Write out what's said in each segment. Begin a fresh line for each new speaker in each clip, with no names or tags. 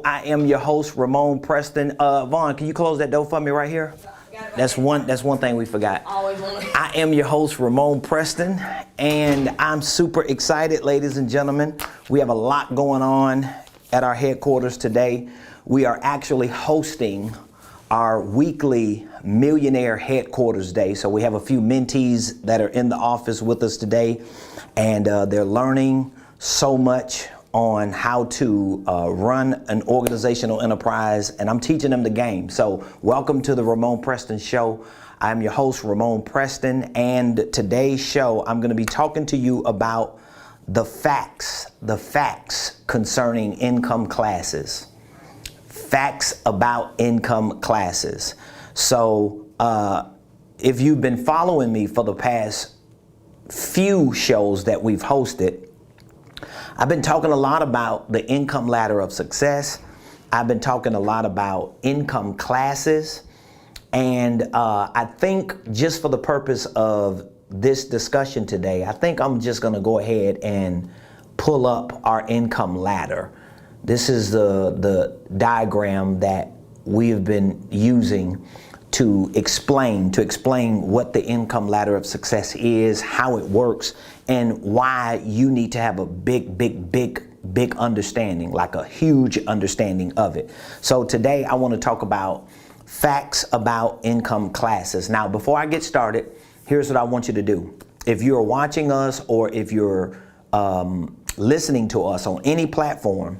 I am your host, Ramon Preston. Vaughn, can you close that door for me right here? That's one thing we forgot. I am your host, Ramon Preston, and I'm super excited, ladies and gentlemen. We have a lot going on at our headquarters today. We are actually hosting our weekly Millionaire headquarters day. So we have a few mentees that are in the office with us today, and they're learning so much on how to run an organizational enterprise, and I'm teaching them the game. So welcome to the Ramon Preston Show. I'm your host, Ramon Preston, and today's show, I'm going to be talking to you about the facts concerning income classes. Facts about income classes. So if you've been following me for the past few shows that we've hosted, I've been talking a lot about the income ladder of success. I've been talking a lot about income classes. And I think just for the purpose of this discussion today, I think I'm just going to go ahead and pull up our income ladder. This is the diagram that we've been using to explain what the income ladder of success is, how it works, and why you need to have a big understanding, like a huge understanding of it. So today I want to talk about facts about income classes. Now, before I get started, here's what I want you to do. If you're watching us or if you're listening to us on any platform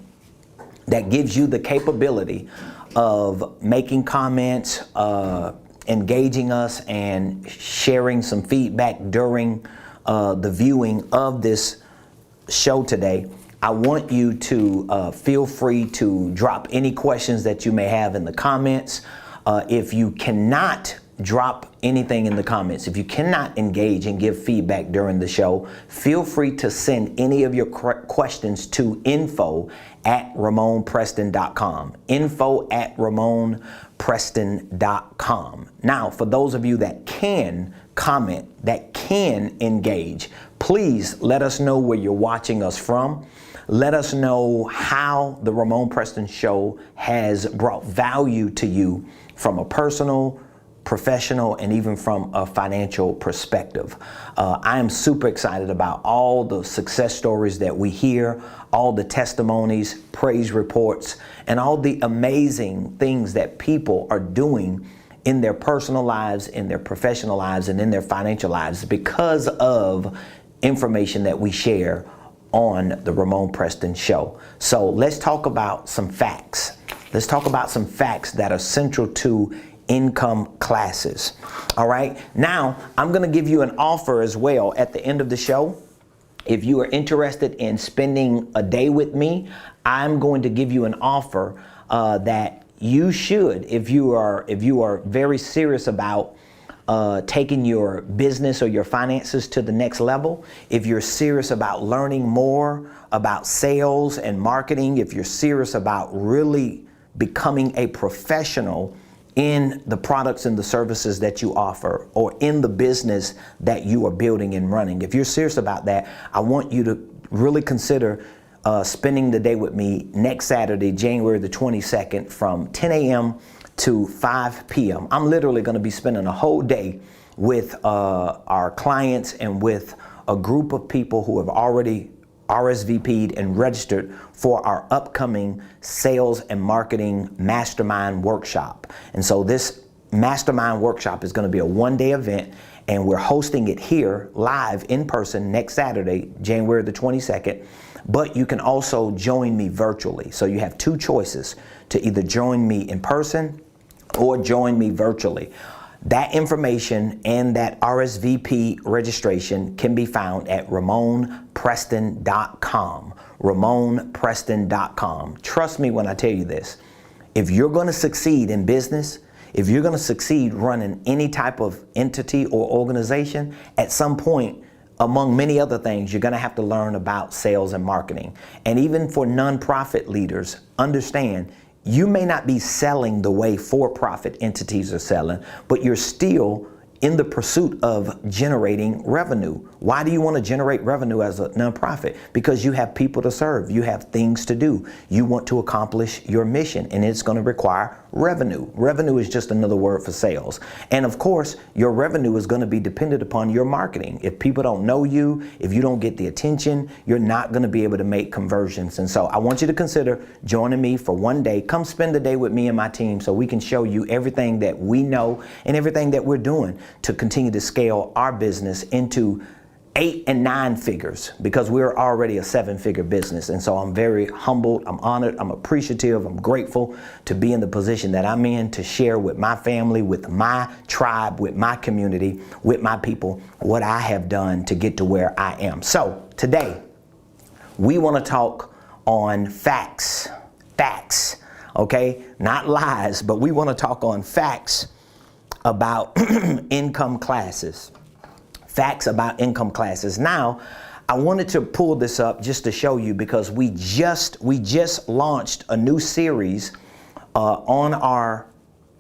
that gives you the capability of making comments, engaging us, and sharing some feedback during the viewing of this show today, I want you to feel free to drop any questions that you may have in the comments. If you cannot drop anything in the comments, if you cannot engage and give feedback during the show, feel free to send any of your questions to info@RamonPreston.com. info@RamonPreston.com. Now, for those of you that can comment, that can engage, please let us know where you're watching us from. Let us know how the Ramon Preston Show has brought value to you from a personal, professional, and even from a financial perspective. I am super excited about all the success stories that we hear, all the testimonies, praise reports, and all the amazing things that people are doing in their personal lives, in their professional lives, and in their financial lives because of information that we share on the Ramon Preston Show. So let's talk about some facts. Let's talk about some facts that are central to income classes. All right. Now, I'm going to give you an offer as well at the end of the show. If you are interested in spending a day with me, I'm going to give you an offer that you should, if you are very serious about taking your business or your finances to the next level, if you're serious about learning more about sales and marketing, if you're serious about really becoming a professional in the products and the services that you offer, or in the business that you are building and running. If you're serious about that, I want you to really consider spending the day with me next Saturday, January the 22nd, from 10 a.m. to 5 p.m. I'm literally going to be spending a whole day with our clients and with a group of people who have already RSVP'd and registered for our upcoming sales and marketing mastermind workshop. And so this mastermind workshop is going to be a one-day event, and we're hosting it here live in person next Saturday, January the 22nd. But you can also join me virtually. So you have two choices, to either join me in person or join me virtually. That information and that RSVP registration can be found at RamonPreston.com. RamonPreston.com. Trust me when I tell you this. If you're going to succeed in business, if you're going to succeed running any type of entity or organization, at some point, among many other things, you're going to have to learn about sales and marketing. And even for nonprofit leaders, understand you may not be selling the way for-profit entities are selling, but you're still in the pursuit of generating revenue. Why do you want to generate revenue as a nonprofit? Because you have people to serve, you have things to do, you want to accomplish your mission, and it's going to require revenue. Revenue is just another word for sales. And of course, your revenue is going to be dependent upon your marketing. If people don't know you, if you don't get the attention, you're not going to be able to make conversions. And so I want you to consider joining me for one day. Come spend the day with me and my team so we can show you everything that we know and everything that we're doing to continue to scale our business into 8 and 9 figures, because we're already a 7-figure business. And so I'm very humbled, I'm honored, I'm appreciative, I'm grateful to be in the position that I'm in, to share with my family, with my tribe, with my community, with my people, what I have done to get to where I am. So today, we want to talk on facts, okay? Not lies, but we want to talk on facts about income classes. Facts about income classes. Now, I wanted to pull this up just to show you, because we just launched a new series on our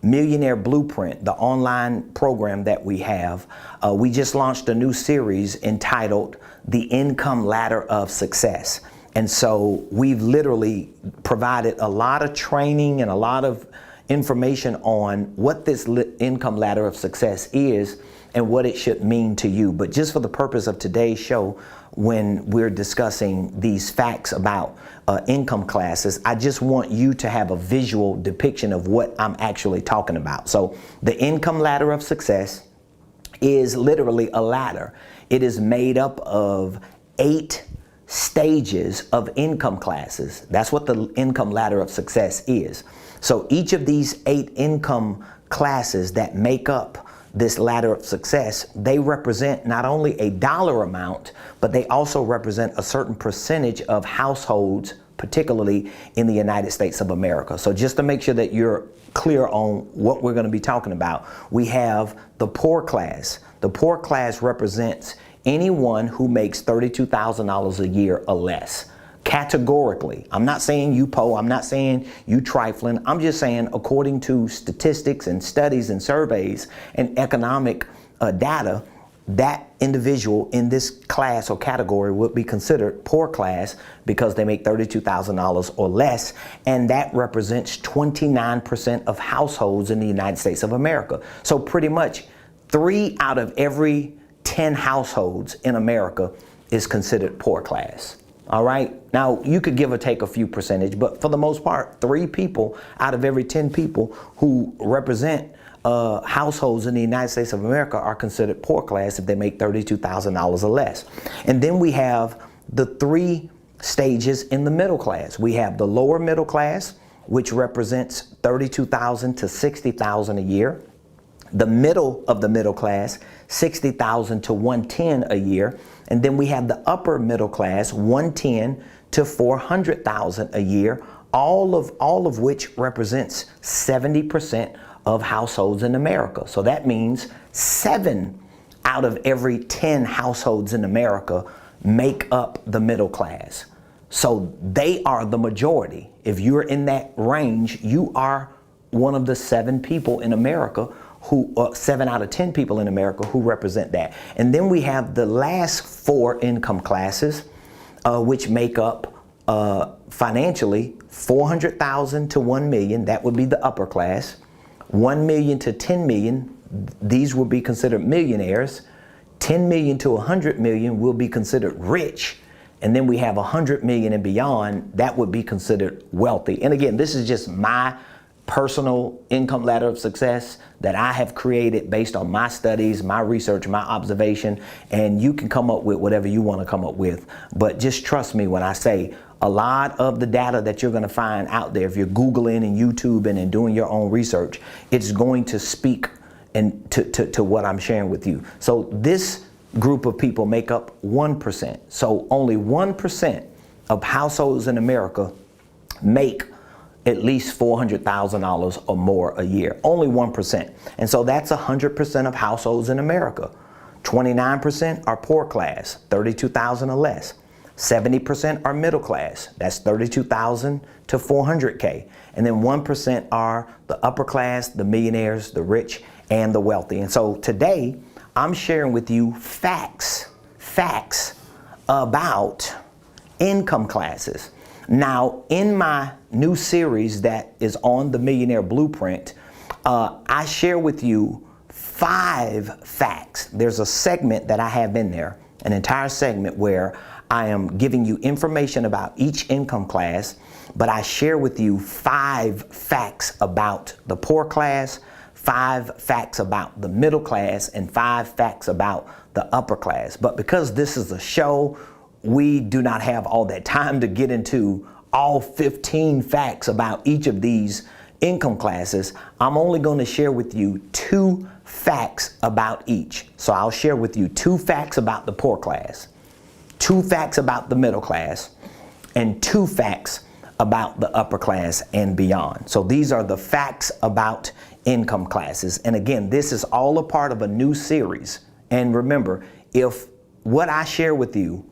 Millionaire Blueprint, the online program that we have. We just launched a new series entitled The Income Ladder of Success. And so we've literally provided a lot of training and a lot of information on what this income ladder of success is and what it should mean to you. But just for the purpose of today's show, when we're discussing these facts about income classes, I just want you to have a visual depiction of what I'm actually talking about. So the income ladder of success is literally a ladder. It is made up of 8 stages of income classes. That's what the income ladder of success is. So each of these 8 income classes that make up this ladder of success, they represent not only a dollar amount, but they also represent a certain percentage of households, particularly in the United States of America. So just to make sure that you're clear on what we're going to be talking about, we have the poor class. The poor class represents anyone who makes $32,000 a year or less. Categorically, I'm not saying you poor, I'm not saying you trifling, I'm just saying according to statistics and studies and surveys and economic data, that individual in this class or category would be considered poor class because they make $32,000 or less, and that represents 29% of households in the United States of America. So pretty much 3 out of every 10 households in America is considered poor class. All right. Now, you could give or take a few percentage, but for the most part, 3 people out of every 10 people who represent households in the United States of America are considered poor class if they make $32,000 or less. And then we have the 3 stages in the middle class. We have the lower middle class, which represents $32,000 to $60,000 a year. The middle of the middle class, $60,000 to $110,000 a year. And then we have the upper middle class, $110,000 to $400,000 a year, all of which represents 70% of households in America. So that means 7 out of every 10 households in America make up the middle class. So they are the majority. If you're in that range, you are one of the 7 people in America who 7 out of 10 people in America who represent that. And then we have the last 4 income classes, which make up financially $400,000 to $1 million. That would be the upper class. $1 million to $10 million. These will be considered millionaires. $10 million to $100 million will be considered rich. And then we have $100 million and beyond. That would be considered wealthy. And again, this is just my personal income ladder of success that I have created based on my studies, my research, my observation, and you can come up with whatever you want to come up with. But just trust me when I say a lot of the data that you're going to find out there, if you're Googling and YouTubing and doing your own research, it's going to speak and to what I'm sharing with you. So this group of people make up 1%. So only 1% of households in America make at least $400,000 or more a year, only 1%. And so that's 100% of households in America. 29% are poor class, 32,000 or less. 70% are middle class, that's 32,000 to 400K. And then 1% are the upper class, the millionaires, the rich, and the wealthy. And so today I'm sharing with you facts about income classes. Now, in my new series that is on the Millionaire Blueprint, I share with you 5 facts. There's a segment that I have in there, an entire segment where I am giving you information about each income class, but I share with you 5 facts about the poor class, 5 facts about the middle class, and 5 facts about the upper class. But because this is a show, we do not have all that time to get into all 15 facts about each of these income classes. I'm only going to share with you 2 facts about each. So I'll share with you 2 facts about the poor class, 2 facts about the middle class, and 2 facts about the upper class and beyond. So these are the facts about income classes. And again, this is all a part of a new series. And remember, if what I share with you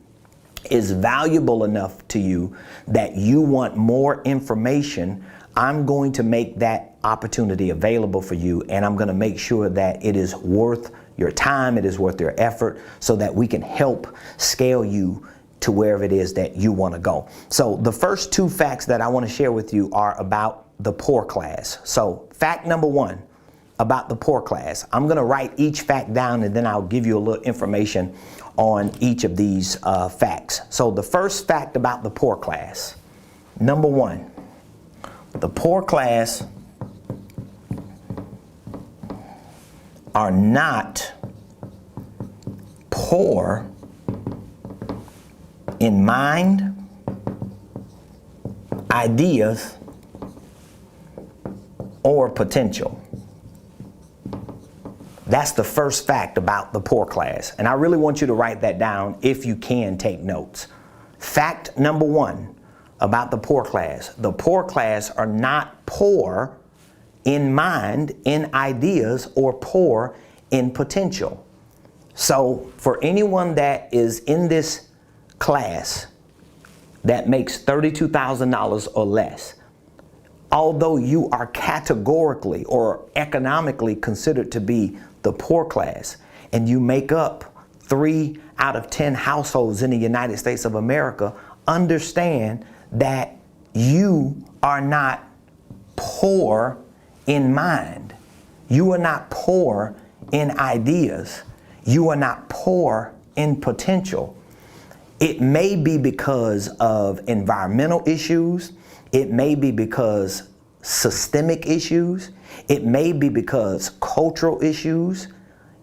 is valuable enough to you that you want more information, I'm going to make that opportunity available for you, and I'm going to make sure that it is worth your time, it is worth your effort, so that we can help scale you to wherever it is that you want to go. So the first 2 facts that I want to share with you are about the poor class. So fact number 1 about the poor class. I'm going to write each fact down, and then I'll give you a little information on each of these facts. So the first fact about the poor class, number 1, the poor class are not poor in mind, ideas, or potential. That's the first fact about the poor class. And I really want you to write that down if you can take notes. Fact number 1 about the poor class. The poor class are not poor in mind, in ideas, or poor in potential. So for anyone that is in this class that makes $32,000 or less, although you are categorically or economically considered to be the poor class, and you make up 3 out of 10 households in the United States of America, understand that you are not poor in mind. You are not poor in ideas. You are not poor in potential. It may be because of environmental issues. It may be because systemic issues. It may be because cultural issues.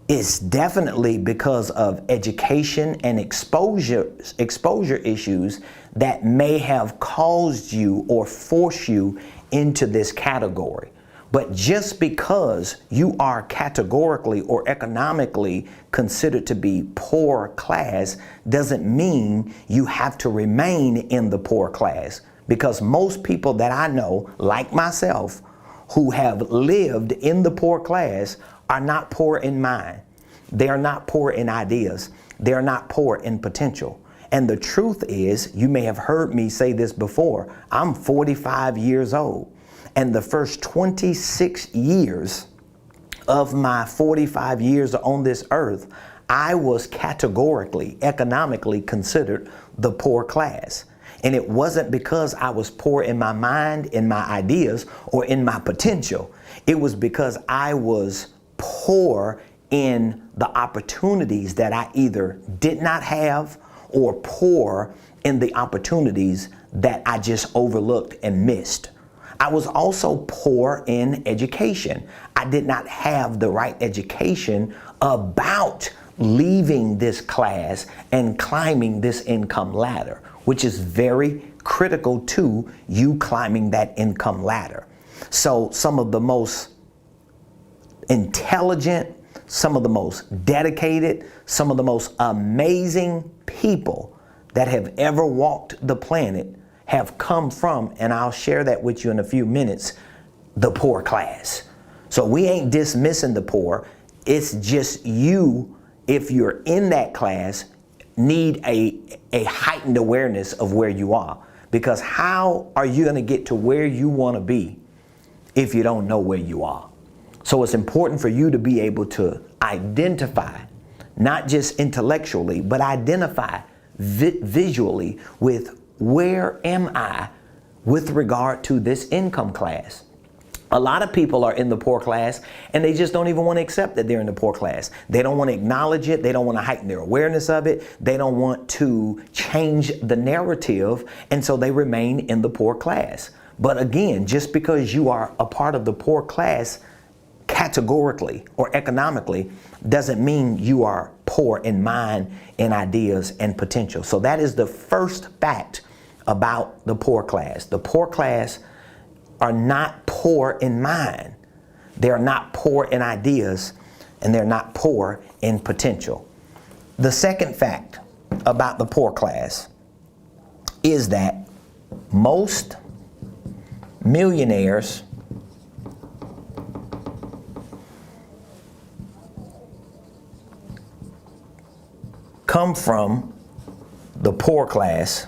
It's definitely because of education and exposure issues that may have caused you or forced you into this category. But just because you are categorically or economically considered to be poor class doesn't mean you have to remain in the poor class. Because most people that I know, like myself, who have lived in the poor class are not poor in mind. They are not poor in ideas. They are not poor in potential. And the truth is, you may have heard me say this before, I'm 45 years old. And the first 26 years of my 45 years on this earth, I was categorically, economically considered the poor class. And it wasn't because I was poor in my mind, in my ideas, or in my potential. It was because I was poor in the opportunities that I either did not have, or poor in the opportunities that I just overlooked and missed. I was also poor in education. I did not have the right education about leaving this class and climbing this income ladder, which is very critical to you climbing that income ladder. So some of the most intelligent, some of the most dedicated, some of the most amazing people that have ever walked the planet have come from, and I'll share that with you in a few minutes, the poor class. So we ain't dismissing the poor. It's just you, if you're in that class, need a heightened awareness of where you are. Because how are you going to get to where you want to be if you don't know where you are? So it's important for you to be able to identify, not just intellectually, but identify visually with where am I with regard to this income class. A lot of people are in the poor class and they just don't even want to accept that they're in the poor class. They don't want to acknowledge it. They don't want to heighten their awareness of it. They don't want to change the narrative, and so they remain in the poor class. But again, just because you are a part of the poor class categorically or economically doesn't mean you are poor in mind, in ideas, and potential. So that is the first fact about the poor class. The poor class are not poor in mind. They're not poor in ideas, and they're not poor in potential. The second fact about the poor class is that most millionaires come from the poor class,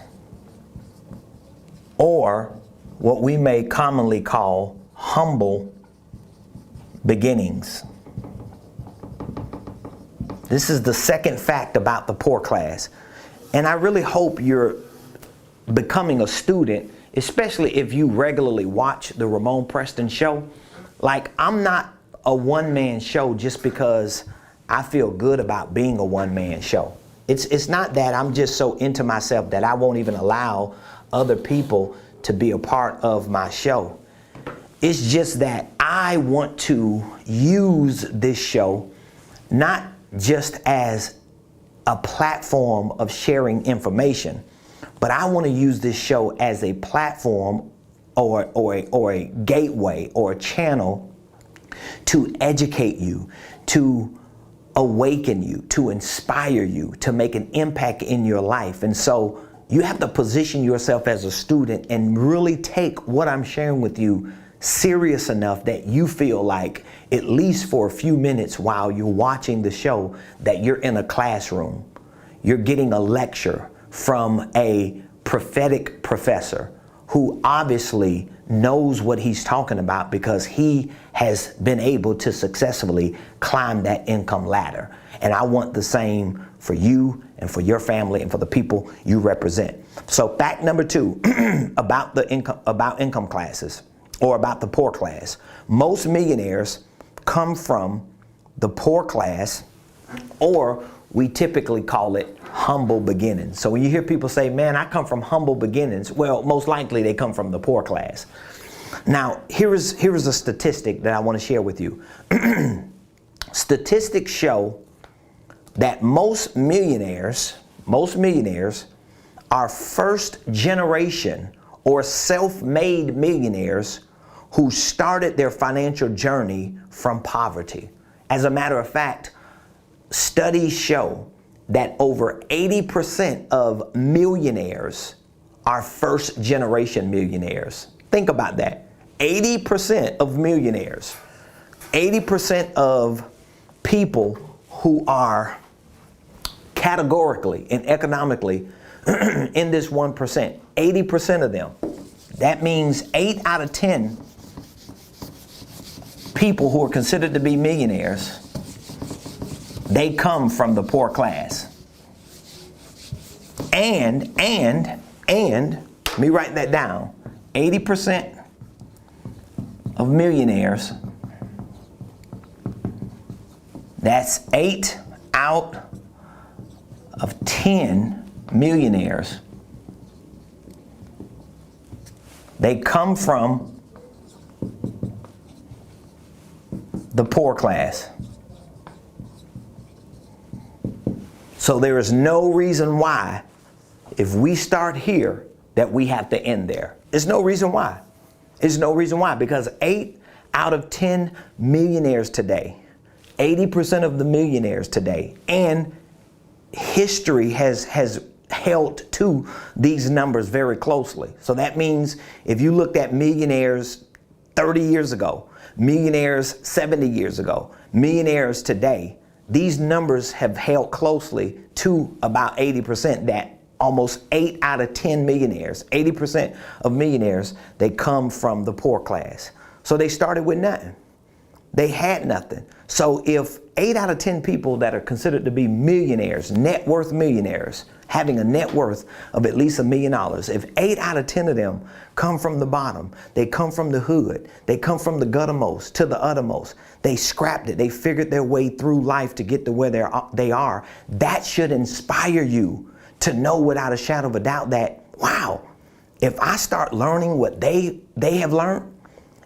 or what we may commonly call humble beginnings. This is the second fact about the poor class. And I really hope you're becoming a student, especially if you regularly watch the Ramon Preston show. Like, I'm not a one-man show just because I feel good about being a one-man show. It's not that I'm just so into myself that I won't even allow other people to be a part of my show. It's just that I want to use this show not just as a platform of sharing information, but I want to use this show as a platform or a gateway or a channel to educate you, to awaken you, to inspire you, to make an impact in your life. And so you have to position yourself as a student and really take what I'm sharing with you serious enough that you feel like, at least for a few minutes while you're watching the show, that you're in a classroom. You're getting a lecture from a prophetic professor who obviously knows what he's talking about because he has been able to successfully climb that income ladder. And I want the same for you and for your family and for the people you represent. So fact number 2 about income classes, or about the poor class. Most millionaires come from the poor class, or we typically call it humble beginnings. So when you hear people say, man, I come from humble beginnings, well, most likely they come from the poor class. Now, here is a statistic that I want to share with you. Statistics show that most millionaires are first generation or self-made millionaires who started their financial journey from poverty. As a matter of fact, studies show that over 80% of millionaires are first generation millionaires. Think about that. 80% of millionaires, 80% of people who are categorically and economically in this 1%, 80% of them. That means 8 out of 10 people who are considered to be millionaires, they come from the poor class. And let me write that down. 80% of millionaires, that's 8 out of 10 millionaires, they come from the poor class. So there is no reason why, if we start here, that we have to end there. There's no reason why. There's no reason why, because 8 out of 10 millionaires today, 80% of the millionaires today, and history has held to these numbers very closely. So that means if you looked at millionaires 30 years ago, millionaires 70 years ago, millionaires today, these numbers have held closely to about 80%, that almost 8 out of 10 millionaires, 80% of millionaires, they come from the poor class. So they started with nothing. They had nothing. So if 8 out of 10 people that are considered to be millionaires, net worth millionaires, having a net worth of at least $1 million, if 8 out of 10 of them come from the bottom, they come from the hood, they come from the guttermost to the uttermost, they scrapped it, they figured their way through life to get to where they are, that should inspire you to know without a shadow of a doubt that, wow, if I start learning what they have learned,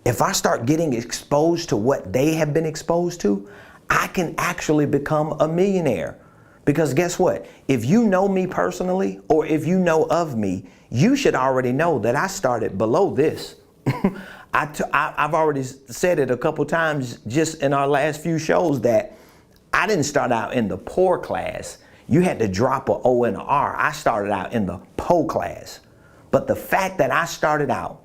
if I start getting exposed to what they have been exposed to, I can actually become a millionaire. Because guess what? If you know me personally, or if you know of me, you should already know that I started below this. I've already said it a couple times just in our last few shows that I didn't start out in the poor class. You had to drop an O and an R. I started out in the po class. But the fact that I started out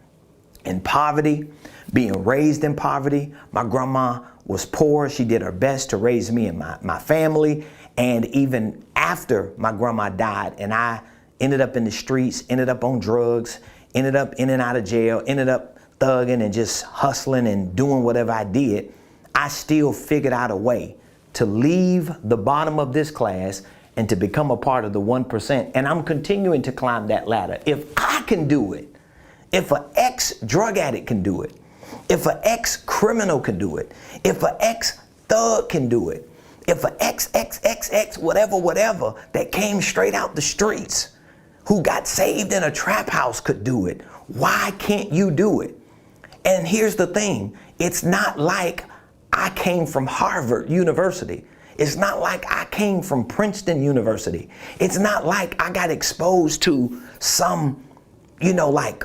in poverty, being raised in poverty, my grandma was poor. She did her best to raise me and my family. And even after my grandma died and I ended up in the streets, ended up on drugs, ended up in and out of jail, ended up thugging and just hustling and doing whatever I did, I still figured out a way to leave the bottom of this class and to become a part of the 1%. And I'm continuing to climb that ladder. If I can do it, if an ex-drug addict can do it, if an ex-criminal can do it, if an ex-thug can do it, if an ex whatever that came straight out the streets, who got saved in a trap house could do it, why can't you do it? And here's the thing, it's not like I came from Harvard University. It's not like I came from Princeton University. It's not like I got exposed to some, like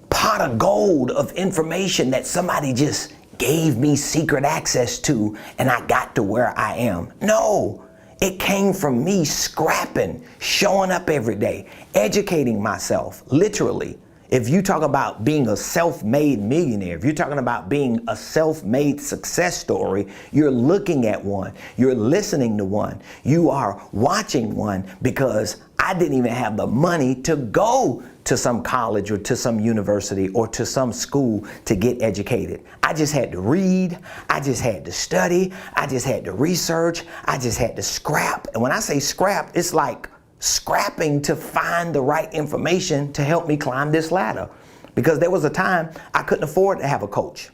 pot of gold of information that somebody just gave me secret access to and I got to where I am. No, it came from me scrapping, showing up every day, educating myself, literally. If you talk about being a self-made millionaire, if you're talking about being a self-made success story, you're looking at one, you're listening to one, you are watching one, because I didn't even have the money to go to some college or to some university or to some school to get educated. I just had to read, I just had to study, I just had to research, I just had to scrap. And when I say scrap, it's like scrapping to find the right information to help me climb this ladder. Because there was a time I couldn't afford to have a coach.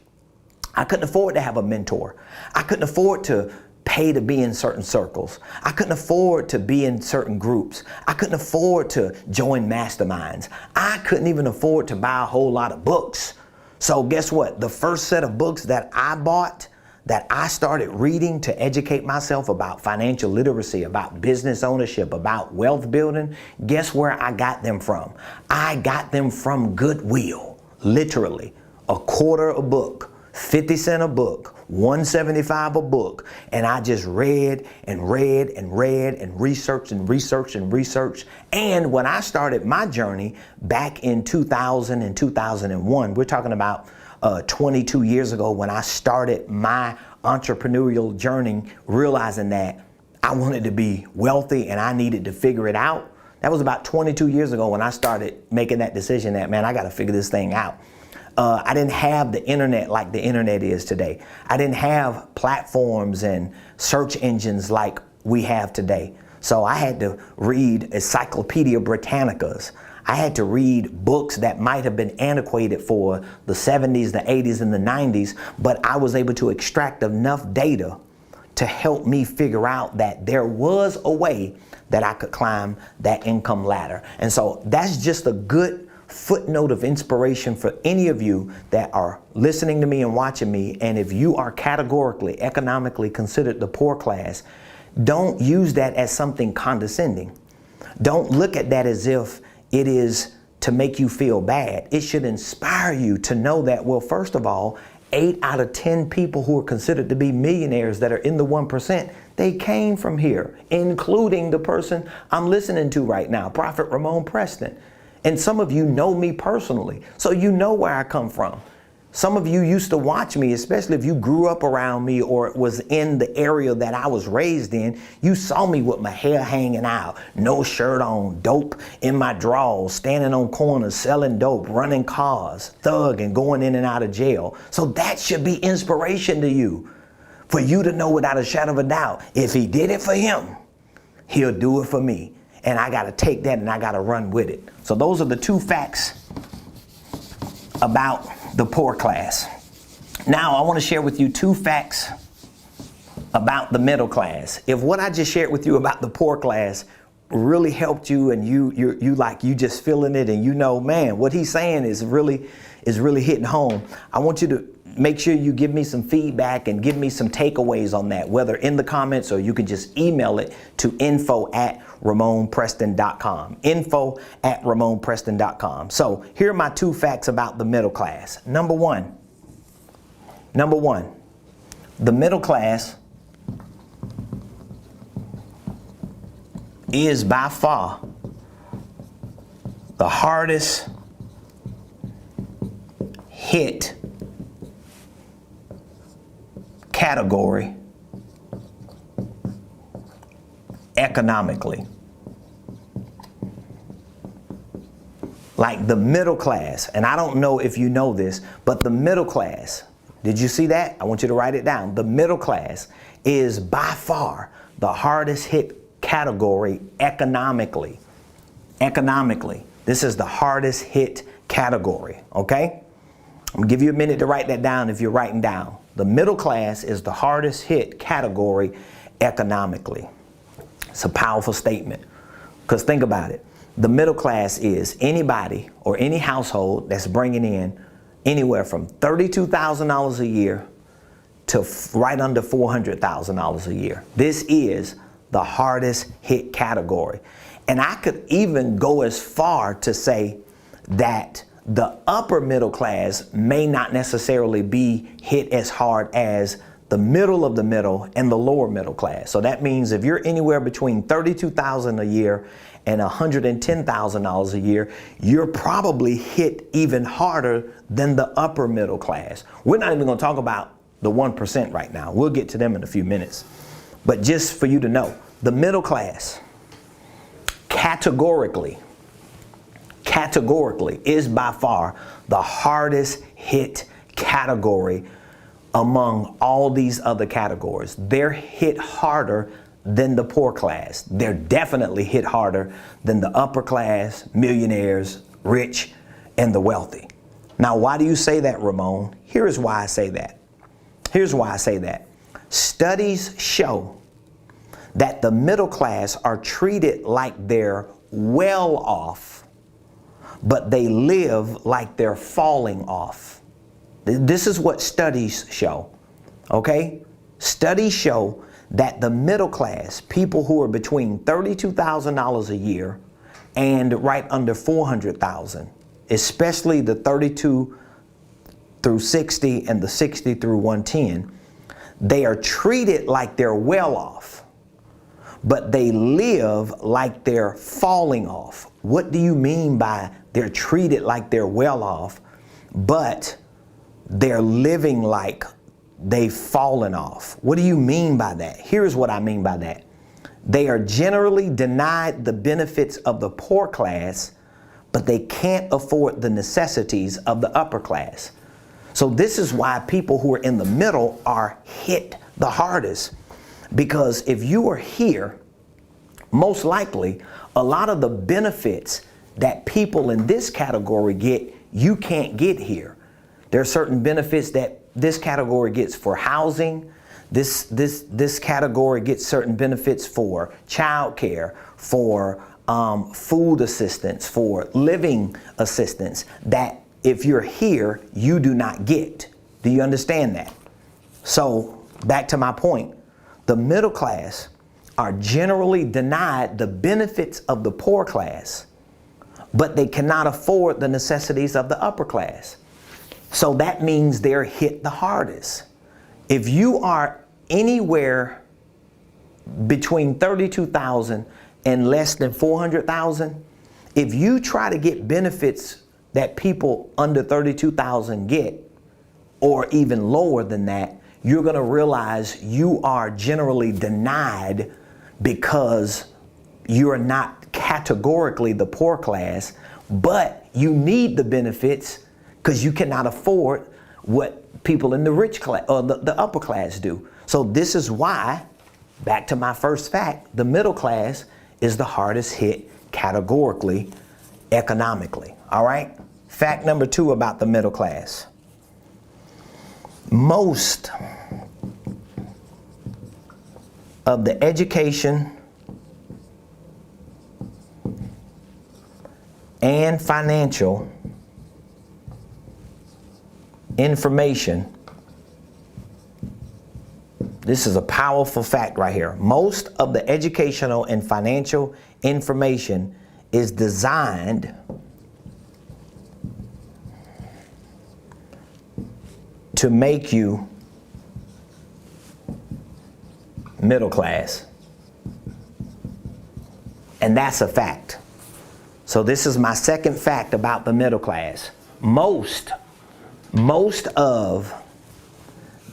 I couldn't afford to have a mentor. I couldn't afford to pay to be in certain circles. I couldn't afford to be in certain groups. I couldn't afford to join masterminds. I couldn't even afford to buy a whole lot of books. So guess what? The first set of books that I bought, that I started reading to educate myself about financial literacy, about business ownership, about wealth building, guess where I got them from? I got them from Goodwill, literally. $0.25 a book, 50 cents a book, $1.75 a book, and I just read and read and read and researched and researched and researched. And when I started my journey back in 2000 and 2001, we're talking about 22 years ago, when I started my entrepreneurial journey, realizing that I wanted to be wealthy and I needed to figure it out. That was about 22 years ago when I started making that decision that, man, I got to figure this thing out. I didn't have the internet like the internet is today. I didn't have platforms and search engines like we have today. So I had to read Encyclopedia Britannicas. I had to read books that might have been antiquated for the 70s, the 80s, and the 90s, but I was able to extract enough data to help me figure out that there was a way that I could climb that income ladder. And so that's just a good footnote of inspiration for any of you that are listening to me and watching me. And if you are categorically, economically considered the poor class, don't use that as something condescending. Don't look at that as if it is to make you feel bad. It should inspire you to know that, well, first of all, 8 out of 10 people who are considered to be millionaires that are in the 1%, they came from here, including the person I'm listening to right now, Prophet Ramon Preston. And some of you know me personally, so you know where I come from. Some of you used to watch me, especially if you grew up around me or was in the area that I was raised in. You saw me with my hair hanging out, no shirt on, dope in my drawers, standing on corners, selling dope, running cars, thug and going in and out of jail. So that should be inspiration to you, for you to know without a shadow of a doubt, if he did it for him, he'll do it for me. And I got to take that and I got to run with it. So those are the two facts about the poor class. Now I want to share with you two facts about the middle class. If what I just shared with you about the poor class really helped you and you just feeling it and you know, man, what he's saying is really hitting home, I want you to make sure you give me some feedback and give me some takeaways on that, whether in the comments or you can just email it to info@RamonPreston.com. info@RamonPreston.com. So here are my two facts about the middle class. Number one, the middle class is by far the hardest hit category economically. Like the middle class, and I don't know if you know this, but the middle class, did you see that? I want you to write it down. The middle class is by far the hardest hit category economically. Economically, this is the hardest hit category, okay? I'm gonna give you a minute to write that down if you're writing down. The middle class is the hardest hit category economically. It's a powerful statement, because think about it. The middle class is anybody or any household that's bringing in anywhere from $32,000 a year to right under $400,000 a year. This is the hardest hit category. And I could even go as far to say that the upper middle class may not necessarily be hit as hard as the middle of the middle and the lower middle class. So that means if you're anywhere between $32,000 a year and $110,000 a year, you're probably hit even harder than the upper middle class. We're not even going to talk about the 1% right now. We'll get to them in a few minutes. But just for you to know, the middle class categorically is by far the hardest hit category among all these other categories. They're hit harder than the poor class. They're definitely hit harder than the upper class, millionaires, rich, and the wealthy. Now, why do you say that, Ramon? Here's why I say that. Studies show that the middle class are treated like they're well off, but they live like they're falling off. This is what studies show, okay? Studies show that the middle class, people who are between $32,000 a year and right under $400,000, especially the 32 through 60 and the 60 through 110, they are treated like they're well off, but they live like they're falling off. What do you mean by they're treated like they're well off, but they're living like they've fallen off? What do you mean by that? Here's what I mean by that. They are generally denied the benefits of the poor class, but they can't afford the necessities of the upper class. So this is why people who are in the middle are hit the hardest. Because if you are here, most likely a lot of the benefits that people in this category get, you can't get here. There are certain benefits that this category gets for housing. This category gets certain benefits for childcare, for food assistance, for living assistance that if you're here, you do not get. Do you understand that? So back to my point, the middle class are generally denied the benefits of the poor class, but they cannot afford the necessities of the upper class. So that means they're hit the hardest. If you are anywhere between 32,000 and less than 400,000, if you try to get benefits that people under 32,000 get, or even lower than that, you're going to realize you are generally denied because you're not categorically the poor class, but you need the benefits because you cannot afford what people in the rich class or the upper class do. So this is why, back to my first fact, the middle class is the hardest hit categorically, economically. All right? Fact number 2 about the middle class. Most of the education and financial information, this is a powerful fact right here. Most of the educational and financial information is designed to make you middle class. And that's a fact. So this is my second fact about the middle class. Most of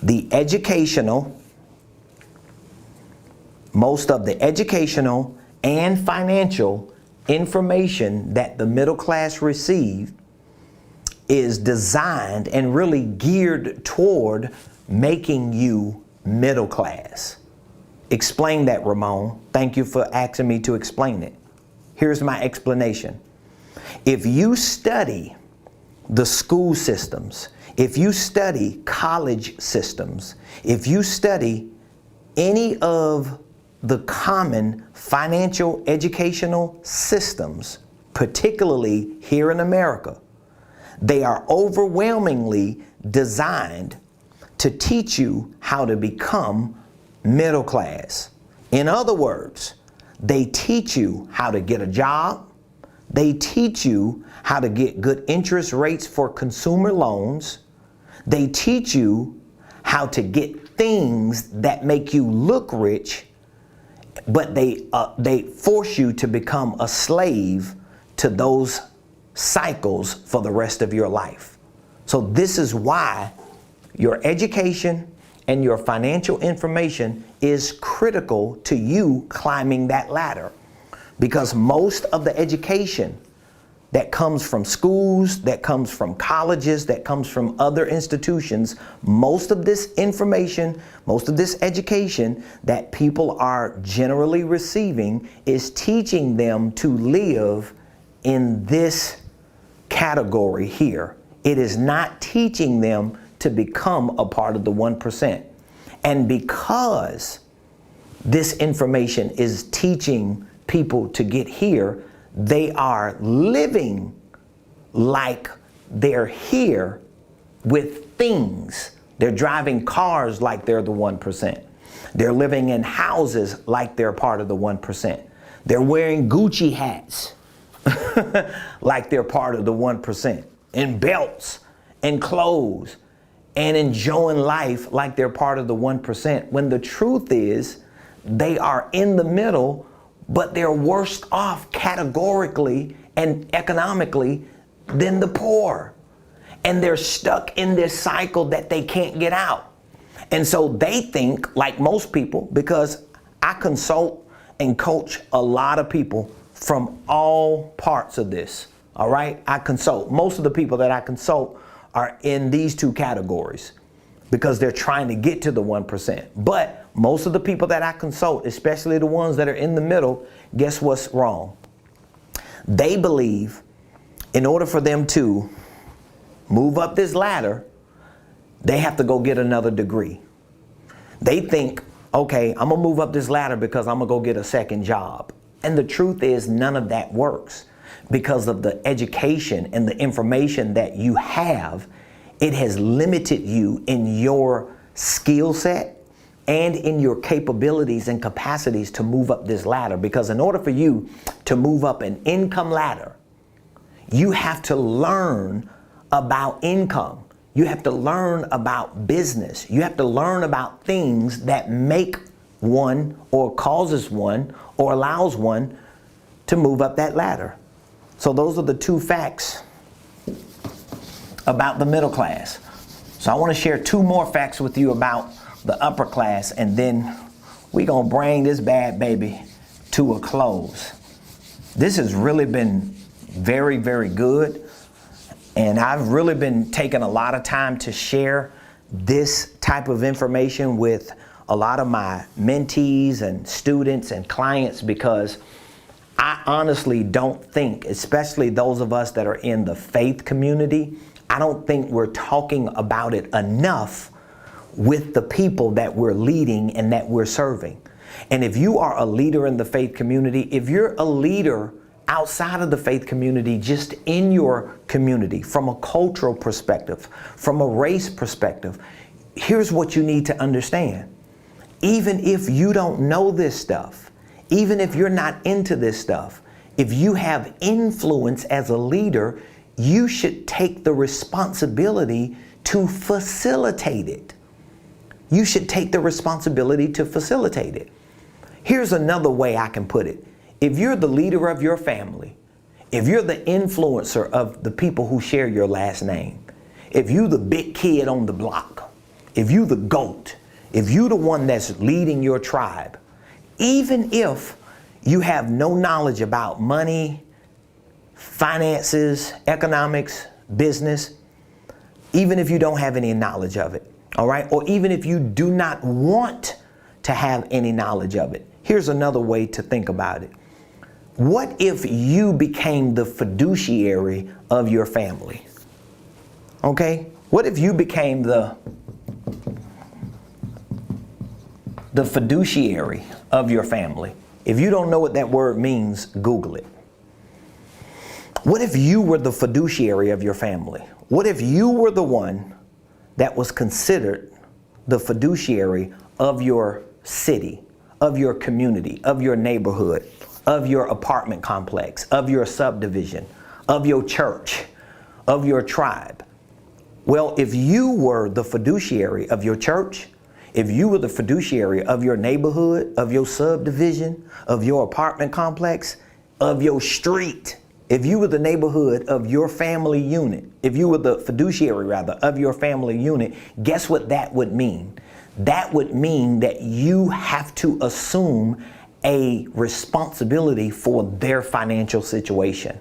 the educational and financial information that the middle class receive is designed and really geared toward making you middle class. Explain that, Ramon. Thank you for asking me to explain it. Here's my explanation. If you study the school systems, if you study college systems, if you study any of the common financial educational systems, particularly here in America, they are overwhelmingly designed to teach you how to become middle class. In other words, they teach you how to get a job. They teach you how to get good interest rates for consumer loans. They teach you how to get things that make you look rich, but they force you to become a slave to those cycles for the rest of your life. So this is why your education and your financial information is critical to you climbing that ladder, because most of the education that comes from schools, that comes from colleges, that comes from other institutions, most of this information, most of this education that people are generally receiving is teaching them to live in this category here. It is not teaching them to become a part of the 1%. And because this information is teaching people to get here, they are living like they're here with things. They're driving cars like they're the 1%. They're living in houses like they're part of the 1%. They're wearing Gucci hats like they're part of the 1%, and belts and clothes, and enjoying life like they're part of the 1%, when the truth is they are in the middle, but they're worse off categorically and economically than the poor. And they're stuck in this cycle that they can't get out. And so they think, like most people, because I consult and coach a lot of people from all parts of this, all right? I consult. Most of the people that I consult are in these two categories because they're trying to get to the 1%. But most of the people that I consult, especially the ones that are in the middle, guess what's wrong? They believe in order for them to move up this ladder, they have to go get another degree. They think, okay, I'm gonna move up this ladder because I'm gonna go get a second job. And the truth is none of that works. Because of the education and the information that you have, it has limited you in your skill set and in your capabilities and capacities to move up this ladder. Because in order for you to move up an income ladder, you have to learn about income. You have to learn about business. You have to learn about things that make one or causes one or allows one to move up that ladder. So those are the two facts about the middle class. So I want to share 2 more facts with you about the upper class, and then we're going to bring this bad baby to a close. This has really been very, very good. And I've really been taking a lot of time to share this type of information with a lot of my mentees and students and clients, because I honestly don't think, especially those of us that are in the faith community, I don't think we're talking about it enough with the people that we're leading and that we're serving. And if you are a leader in the faith community, if you're a leader outside of the faith community, just in your community, from a cultural perspective, from a race perspective, here's what you need to understand. Even if you don't know this stuff, even if you're not into this stuff, if you have influence as a leader, you should take the responsibility to facilitate it. You should take the responsibility to facilitate it. Here's another way I can put it. If you're the leader of your family, if you're the influencer of the people who share your last name, if you the big kid on the block, if you the GOAT, if you the one that's leading your tribe, even if you have no knowledge about money, finances, economics, business, even if you don't have any knowledge of it, all right? Or even if you do not want to have any knowledge of it, here's another way to think about it. What if you became the fiduciary of your family? Okay? What if you became the fiduciary of your family? If you don't know what that word means, Google it. What if you were the fiduciary of your family? What if you were the one that was considered the fiduciary of your city, of your community, of your neighborhood, of your apartment complex, of your subdivision, of your church, of your tribe? Well, if you were the fiduciary of your church, if you were the fiduciary of your neighborhood, of your subdivision, of your apartment complex, of your street, if you were the neighborhood of your family unit, if you were the fiduciary rather of your family unit, guess what that would mean? That would mean that you have to assume a responsibility for their financial situation,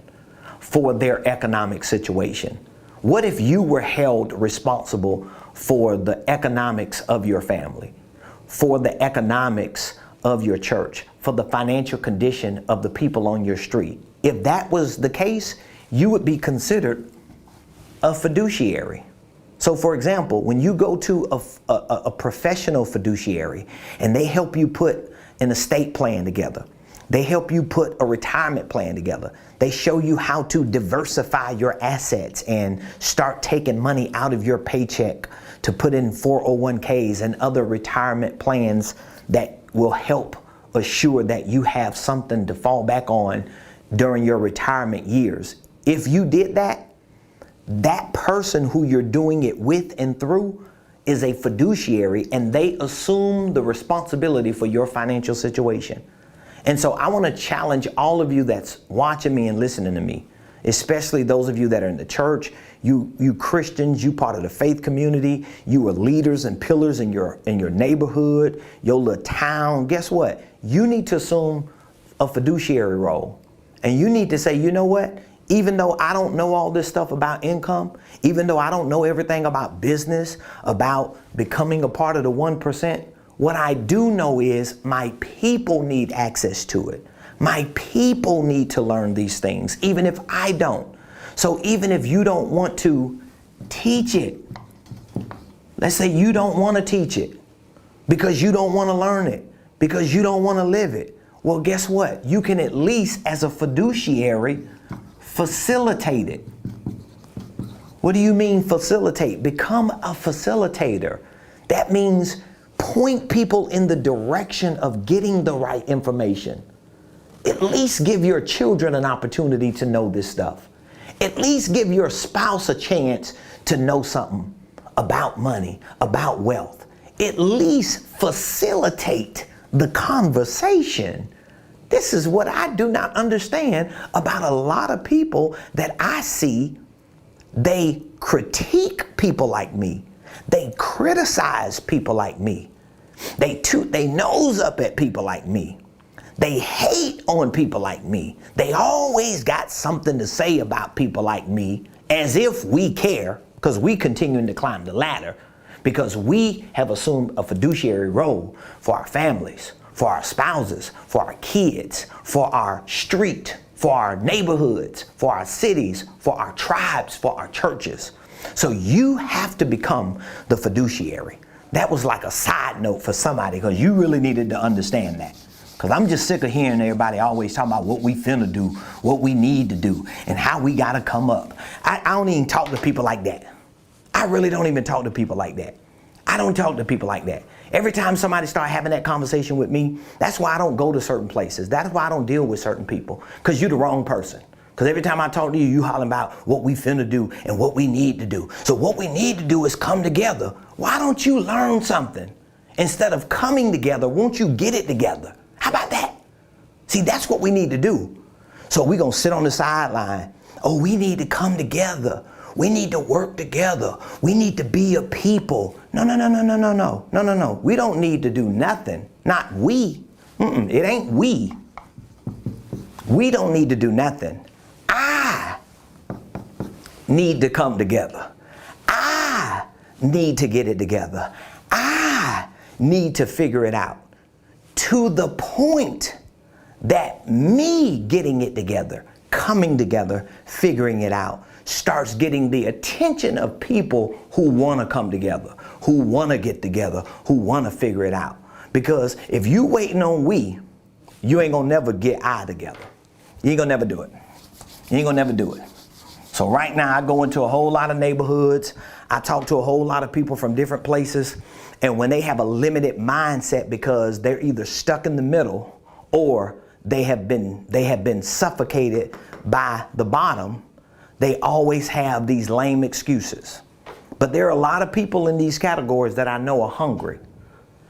for their economic situation. What if you were held responsible for the economics of your family, for the economics of your church, for the financial condition of the people on your street? If that was the case, you would be considered a fiduciary. So for example, when you go to a professional fiduciary and they help you put an estate plan together, they help you put a retirement plan together, they show you how to diversify your assets and start taking money out of your paycheck to put in 401ks and other retirement plans that will help assure that you have something to fall back on during your retirement years. If you did that, that person who you're doing it with and through is a fiduciary, and they assume the responsibility for your financial situation. And so I want to challenge all of you that's watching me and listening to me, especially those of you that are in the church, you Christians, you part of the faith community, you are leaders and pillars in your neighborhood, your little town. Guess what? You need to assume a fiduciary role. And you need to say, you know what? Even though I don't know all this stuff about income, even though I don't know everything about business, about becoming a part of the 1%, what I do know is my people need access to it. My people need to learn these things, even if I don't. So even if you don't want to teach it, let's say you don't want to teach it because you don't want to learn it, because you don't want to live it. Well, guess what? You can at least, as a fiduciary, facilitate it. What do you mean facilitate? Become a facilitator. That means point people in the direction of getting the right information. At least give your children an opportunity to know this stuff. At least give your spouse a chance to know something about money, about wealth. At least facilitate the conversation. This is what I do not understand about a lot of people that I see. They critique people like me. They criticize people like me. They toot their nose up at people like me. They hate on people like me. They always got something to say about people like me, as if we care, because we continuing to climb the ladder, because we have assumed a fiduciary role for our families, for our spouses, for our kids, for our street, for our neighborhoods, for our cities, for our tribes, for our churches. So you have to become the fiduciary. That was like a side note for somebody, because you really needed to understand that. Because I'm just sick of hearing everybody always talking about what we finna do, what we need to do, and how we gotta come up. I don't even talk to people like that. I really don't even talk to people like that. I don't talk to people like that. Every time somebody start having that conversation with me, that's why I don't go to certain places. That's why I don't deal with certain people, because you're the wrong person. Because every time I talk to you, you hollering about what we finna do and what we need to do. So what we need to do is come together. Why don't you learn something? Instead of coming together, won't you get it together? How about that? See, that's what we need to do. So we're going to sit on the sideline. Oh, we need to come together. We need to work together. We need to be a people. No. We don't need to do nothing. Not we. It ain't we. We don't need to do nothing. I need to come together. I need to get it together. I need to figure it out. To the point that me getting it together, coming together, figuring it out, starts getting the attention of people who want to come together, who want to get together, who want to figure it out. Because if you waiting on we, you ain't gonna never get I together. You ain't gonna never do it. You ain't gonna never do it. So right now I go into a whole lot of neighborhoods. I talk to a whole lot of people from different places. And when they have a limited mindset because they're either stuck in the middle or they have been suffocated by the bottom, they always have these lame excuses. But there are a lot of people in these categories that I know are hungry.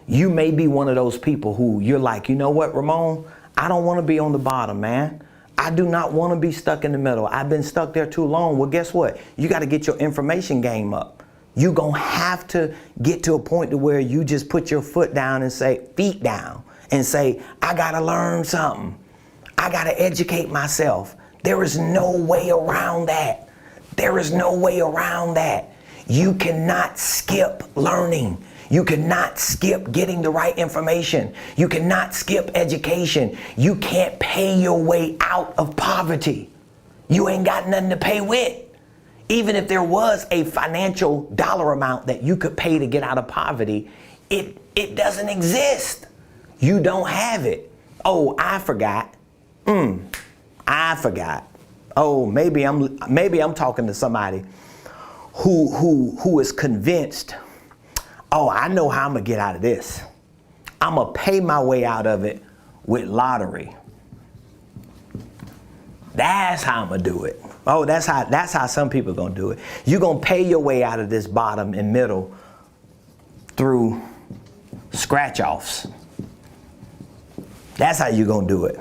You may be one of those people who you're like, you know what, Ramon? I don't want to be on the bottom, man. I do not want to be stuck in the middle. I've been stuck there too long. Well, guess what? You got to get your information game up. You're going to have to get to a point to where you just put your foot down and say, feet down, and say, I got to learn something. I got to educate myself. There is no way around that. There is no way around that. You cannot skip learning. You cannot skip getting the right information. You cannot skip education. You can't pay your way out of poverty. You ain't got nothing to pay with. Even if there was a financial dollar amount that you could pay to get out of poverty, it doesn't exist. You don't have it. Oh, I forgot. I forgot. Oh, maybe I'm talking to somebody who is convinced, oh, I know how I'm gonna get out of this. I'm gonna pay my way out of it with lottery. That's how I'm gonna do it. Oh, that's how some people are gonna do it. You're gonna pay your way out of this bottom and middle through scratch-offs. That's how you're gonna do it.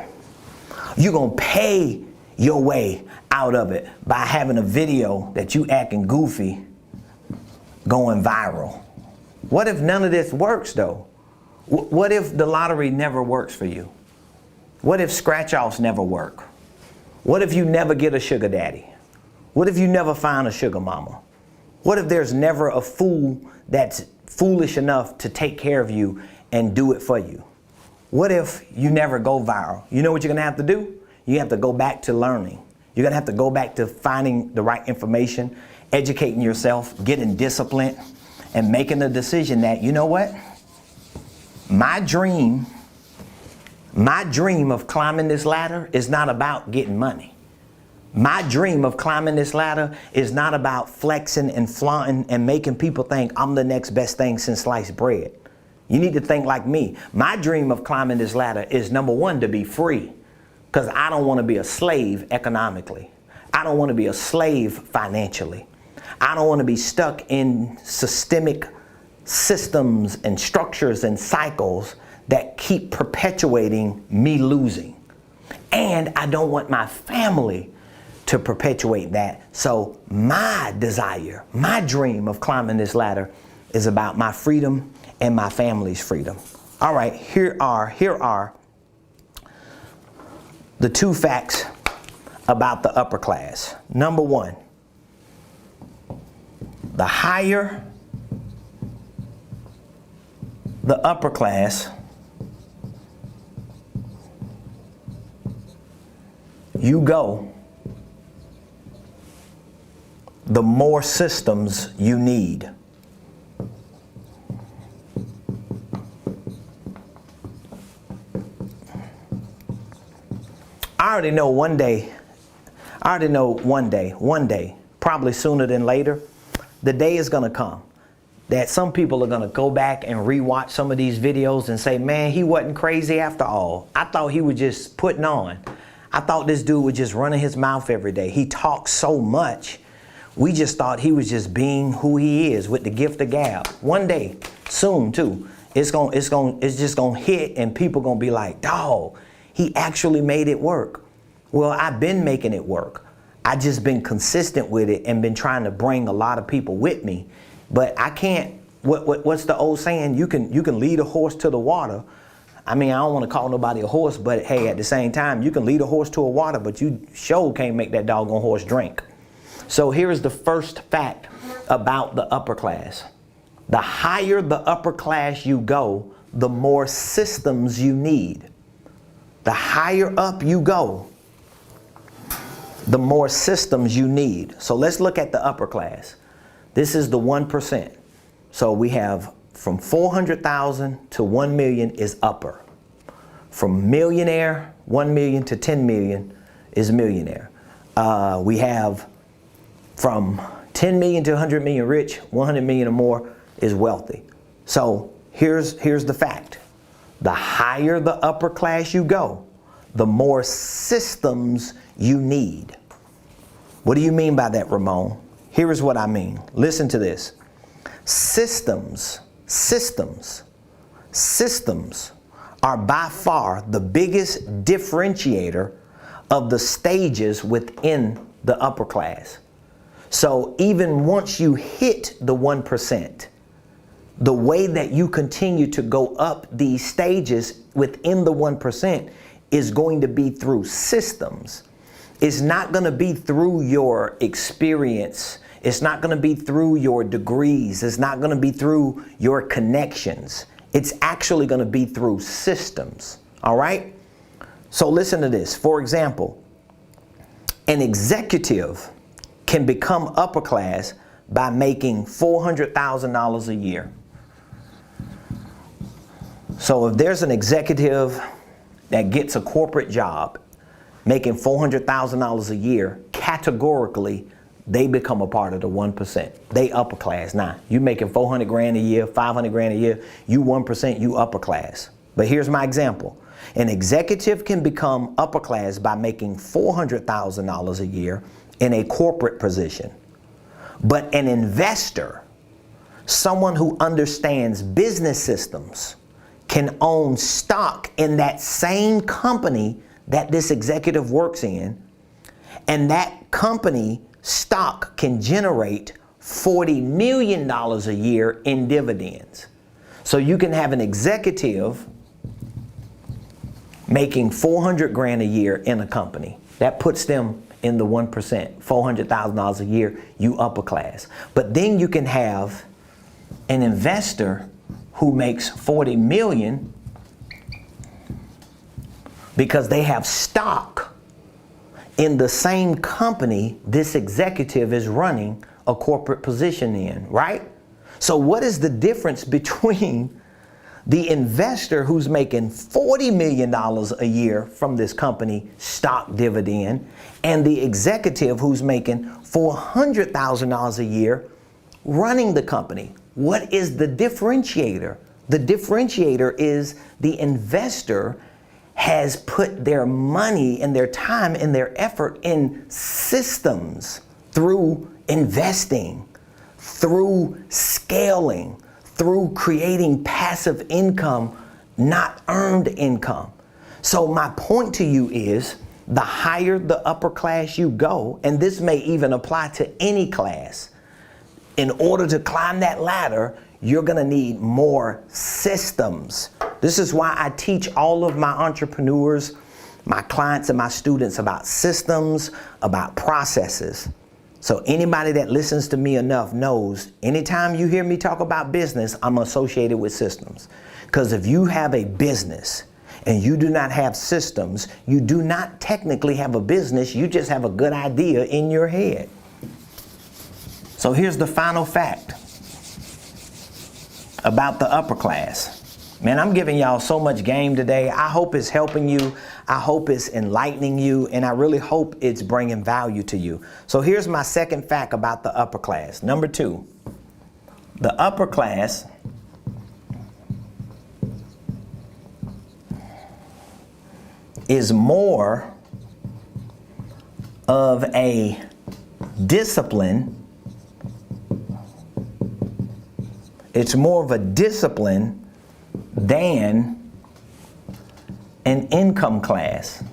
You're gonna pay your way out of it by having a video that you acting goofy going viral. What if none of this works though? What if the lottery never works for you? What if scratch-offs never work? What if you never get a sugar daddy? What if you never find a sugar mama? What if there's never a fool that's foolish enough to take care of you and do it for you? What if you never go viral? You know what you're gonna have to do? You have to go back to learning. You're gonna have to go back to finding the right information, educating yourself, getting disciplined, and making the decision that, you know what? My dream of climbing this ladder is not about getting money. My dream of climbing this ladder is not about flexing and flaunting and making people think I'm the next best thing since sliced bread. You need to think like me. My dream of climbing this ladder is, number one, to be free, because I don't want to be a slave economically. I don't want to be a slave financially. I don't want to be stuck in systemic systems and structures and cycles that keep perpetuating me losing. And I don't want my family to perpetuate that. So my desire, my dream of climbing this ladder is about my freedom and my family's freedom. All right, here are the 2 facts about the upper class. Number 1, the higher the upper class, you go, the more systems you need. I already know one day, probably sooner than later, the day is going to come that some people are going to go back and rewatch some of these videos and say, man, he wasn't crazy after all. I thought he was just putting on. I thought this dude was just running his mouth every day. He talks so much. We just thought he was just being who he is with the gift of gab. One day, soon too, it's just gonna hit and people gonna be like, dawg, he actually made it work. Well, I've been making it work. I just been consistent with it and been trying to bring a lot of people with me. But I can't, what's the old saying? You can lead a horse to the water. I mean, I don't want to call nobody a horse, but hey, at the same time, you can lead a horse to a water, but you sure can't make that doggone horse drink. So here is the first fact about the upper class. The higher the upper class you go, the more systems you need. The higher up you go, the more systems you need. So let's look at the upper class. This is the 1%. So we have from 400,000 to 1 million is upper. From millionaire, 1 million to 10 million is millionaire. We have from 10 million to 100 million rich, 100 million or more is wealthy. So here's the fact. The higher the upper class you go, the more systems you need. What do you mean by that, Ramon? Here is what I mean. Listen to this. Systems are by far the biggest differentiator of the stages within the upper class. So even once you hit the 1%, the way that you continue to go up these stages within the 1% is going to be through systems. It's not going to be through your experience. It's not going to be through your degrees. It's not going to be through your connections. It's actually going to be through systems. All right? So listen to this. For example, an executive can become upper class by making $400,000 a year. So if there's an executive that gets a corporate job making $400,000 a year, categorically, they become a part of the 1%. They upper class. Now, you making 400 grand a year, 500 grand a year, you 1%, you upper class. But here's my example. An executive can become upper class by making $400,000 a year in a corporate position. But an investor, someone who understands business systems, can own stock in that same company that this executive works in, and that company stock can generate $40 million a year in dividends. So you can have an executive making 400 grand a year in a company. That puts them in the 1%, $400,000 a year, you upper class. But then you can have an investor who makes 40 million because they have stock in the same company this executive is running a corporate position in, right? So what is the difference between the investor who's making $40 million a year from this company stock dividend and the executive who's making $400,000 a year running the company? What is the differentiator? The differentiator is the investor has put their money and their time and their effort in systems through investing, through scaling, through creating passive income, not earned income. So my point to you is, the higher the upper class you go, and this may even apply to any class, in order to climb that ladder, you're going to need more systems. This is why I teach all of my entrepreneurs, my clients and my students about systems, about processes. So anybody that listens to me enough knows anytime you hear me talk about business, I'm associated with systems. Because if you have a business and you do not have systems, you do not technically have a business, you just have a good idea in your head. So here's the final fact about the upper class. Man, I'm giving y'all so much game today. I hope it's helping you. I hope it's enlightening you. And I really hope it's bringing value to you. So here's my second fact about the upper class. Number 2, the upper class is more of a discipline. It's more of a discipline than an income class.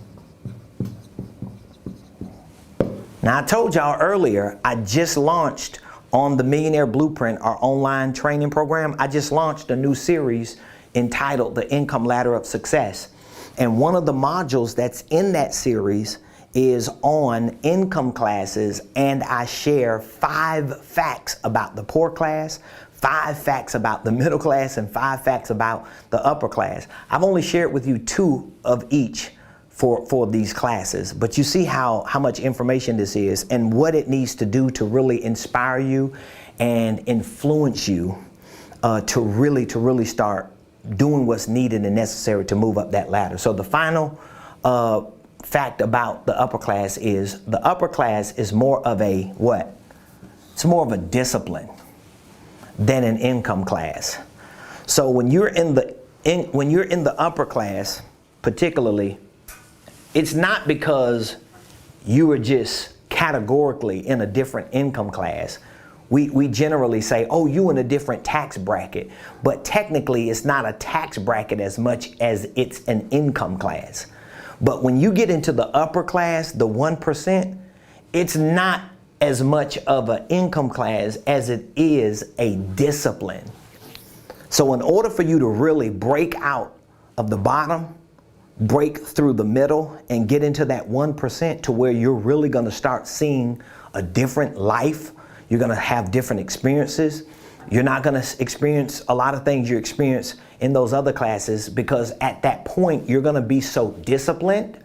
Now, I told y'all earlier, I just launched on the Millionaire Blueprint, our online training program. I just launched a new series entitled The Income Ladder of Success. And one of the modules that's in that series is on income classes, and I share 5 facts about the poor class, 5 facts about the middle class, and 5 facts about the upper class. I've only shared with you 2 of each for these classes, but you see how much information this is and what it needs to do to really inspire you and influence you to really start doing what's needed and necessary to move up that ladder. So the final fact about the upper class is the upper class is more of a what? It's more of a discipline than an income class. So when you're in the upper class, particularly, it's not because you are just categorically in a different income class. We generally say, oh, you in a different tax bracket, but technically it's not a tax bracket as much as it's an income class. But when you get into the upper class, the 1%, it's not as much of an income class as it is a discipline. So in order for you to really break out of the bottom, break through the middle, and get into that 1% to where you're really going to start seeing a different life, you're going to have different experiences. You're not going to experience a lot of things you experience in those other classes, because at that point you're going to be so disciplined.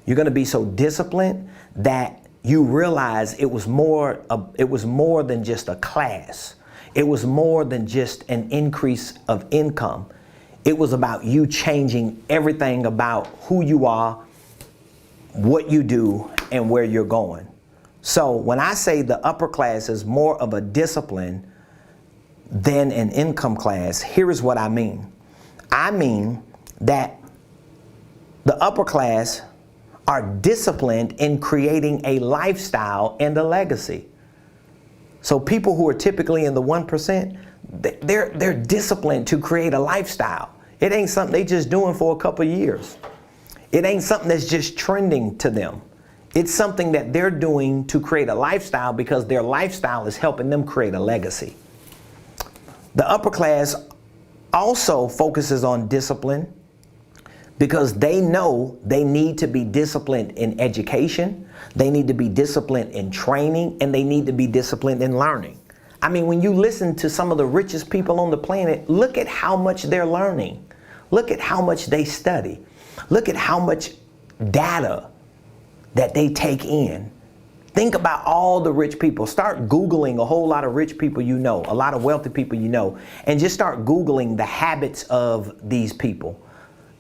You're going to be so disciplined that you realize it was more than just a class. It was more than just an increase of income. It was about you changing everything about who you are, what you do, and where you're going. So when I say the upper class is more of a discipline than an income class, here is what I mean. I mean that the upper class are disciplined in creating a lifestyle and a legacy. So people who are typically in the 1%, they're disciplined to create a lifestyle. It ain't something they just doing for a couple of years. It ain't something that's just trending to them. It's something that they're doing to create a lifestyle because their lifestyle is helping them create a legacy. The upper class also focuses on discipline because they know they need to be disciplined in education, they need to be disciplined in training, and they need to be disciplined in learning. I mean, when you listen to some of the richest people on the planet, look at how much they're learning. Look at how much they study. Look at how much data that they take in. Think about all the rich people. Start Googling a whole lot of rich people you know, a lot of wealthy people you know, and just start Googling the habits of these people,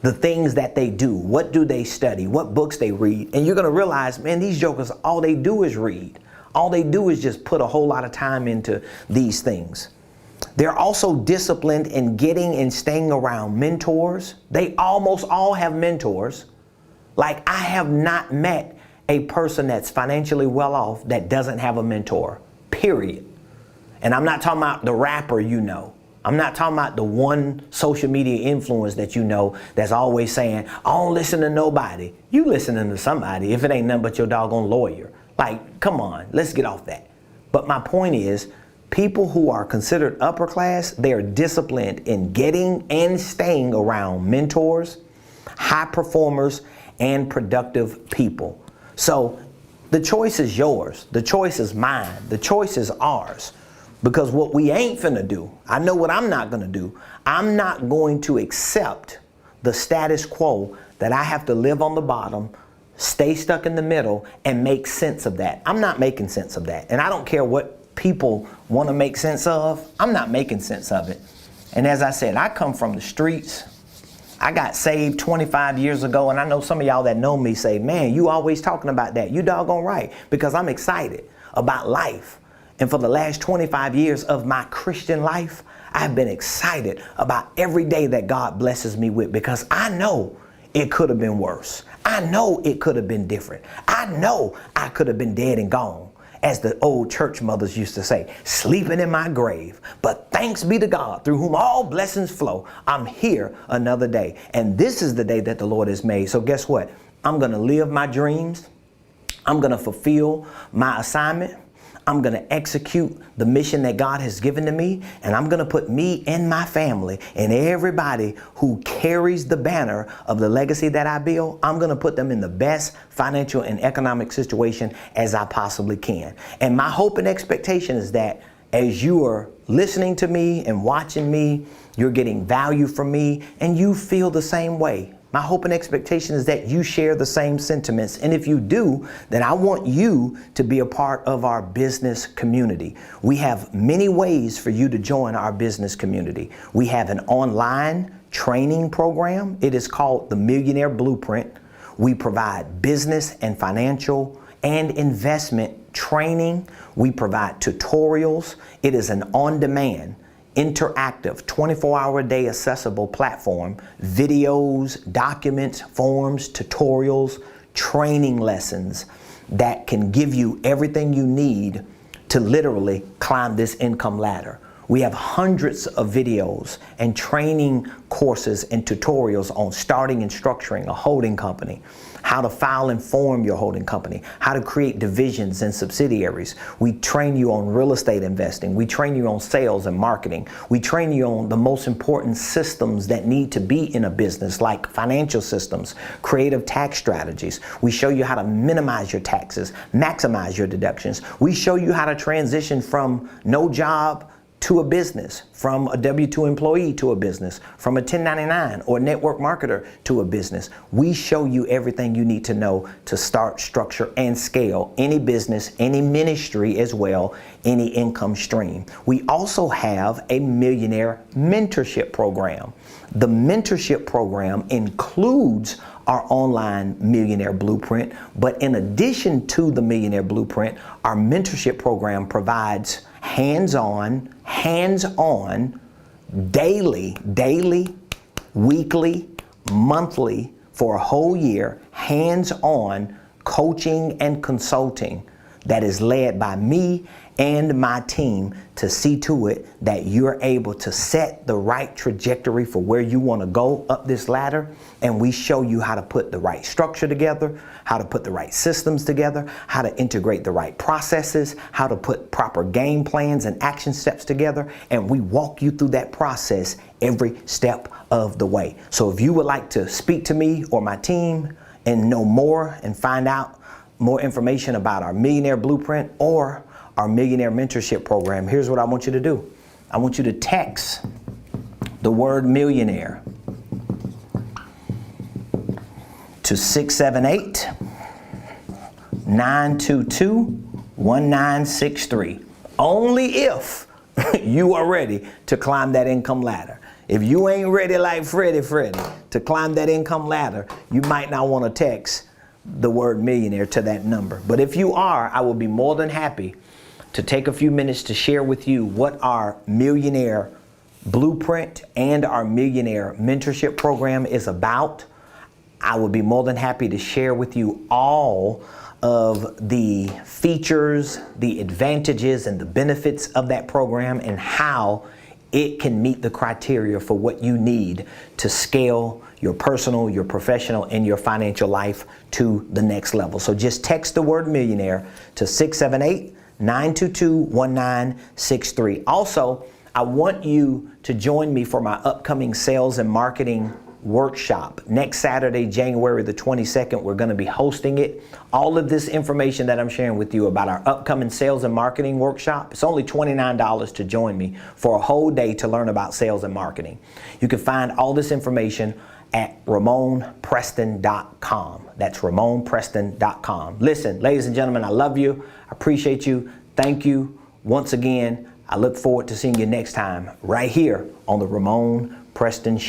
the things that they do, what do they study, what books they read, and you're gonna realize, man, these jokers, all they do is read. All they do is just put a whole lot of time into these things. They're also disciplined in getting and staying around mentors. They almost all have mentors. Like, I have not met a person that's financially well off that doesn't have a mentor, period. And I'm not talking about the rapper you know. I'm not talking about the one social media influencer that you know that's always saying, I don't listen to nobody. You listening to somebody if it ain't nothing but your doggone lawyer. Like, come on, let's get off that. But my point is, People who are considered upper class, they are disciplined in getting and staying around mentors, high performers, and productive people. So the choice is yours. The choice is mine. The choice is ours. Because what we ain't finna do, I know what I'm not gonna do. I'm not going to accept the status quo that I have to live on the bottom, stay stuck in the middle, and make sense of that. I'm not making sense of that. And I don't care what people want to make sense of. I'm not making sense of it. And as I said, I come from the streets. I got saved 25 years ago, and I know some of y'all that know me say, man, you always talking about that. You doggone right, because I'm excited about life. And for the last 25 years of my Christian life, I've been excited about every day that God blesses me with, because I know it could have been worse. I know it could have been different. I know I could have been dead and gone. As the old church mothers used to say, sleeping in my grave. But thanks be to God, through whom all blessings flow. I'm here another day. And this is the day that the Lord has made. So guess what? I'm going to live my dreams. I'm going to fulfill my assignment. I'm going to execute the mission that God has given to me. And I'm going to put me and my family and everybody who carries the banner of the legacy that I build, I'm going to put them in the best financial and economic situation as I possibly can. And my hope and expectation is that as you are listening to me and watching me, you're getting value from me, and you feel the same way. My hope and expectation is that you share the same sentiments. And if you do, then I want you to be a part of our business community. We have many ways for you to join our business community. We have an online training program. It is called the Millionaire Blueprint. We provide business and financial and investment training. We provide tutorials. It is an on-demand, interactive, 24-hour-a-day accessible platform, videos, documents, forms, tutorials, training lessons that can give you everything you need to literally climb this income ladder. We have hundreds of videos and training courses and tutorials on starting and structuring a holding company, how to file and form your holding company, how to create divisions and subsidiaries. We train you on real estate investing. We train you on sales and marketing. We train you on the most important systems that need to be in a business, like financial systems, creative tax strategies. We show you how to minimize your taxes, maximize your deductions. We show you how to transition from no job to a business, from a W-2 employee to a business, from a 1099 or network marketer to a business. We show you everything you need to know to start, structure, and scale any business, any ministry as well, any income stream. We also have a Millionaire Mentorship program. The Mentorship program includes our online Millionaire Blueprint, but in addition to the Millionaire Blueprint, our mentorship program provides hands-on, daily, weekly, monthly, for a whole year, hands-on coaching and consulting that is led by me and my team to see to it that you're able to set the right trajectory for where you want to go up this ladder. And we show you how to put the right structure together, how to put the right systems together, how to integrate the right processes, how to put proper game plans and action steps together. And we walk you through that process every step of the way. So if you would like to speak to me or my team and know more and find out more information about our Millionaire Blueprint or our Millionaire Mentorship program, here's what I want you to do. I want you to text the word millionaire to 678-922-1963. Only if you are ready to climb that income ladder. If you ain't ready like Freddie to climb that income ladder, you might not want to text the word millionaire to that number. But if you are, I will be more than happy to take a few minutes to share with you what our Millionaire Blueprint and our Millionaire Mentorship program is about. I would be more than happy to share with you all of the features, the advantages, and the benefits of that program and how it can meet the criteria for what you need to scale your personal, your professional, and your financial life to the next level. So just text the word millionaire to 678 922-1963. Also, I want you to join me for my upcoming sales and marketing workshop. Next Saturday, January the 22nd, we're going to be hosting it. All of this information that I'm sharing with you about our upcoming sales and marketing workshop, it's only $29 to join me for a whole day to learn about sales and marketing. You can find all this information at RamonPreston.com. That's RamonPreston.com. Listen, ladies and gentlemen, I love you. I appreciate you. Thank you once again. I look forward to seeing you next time right here on the Ramon Preston Show.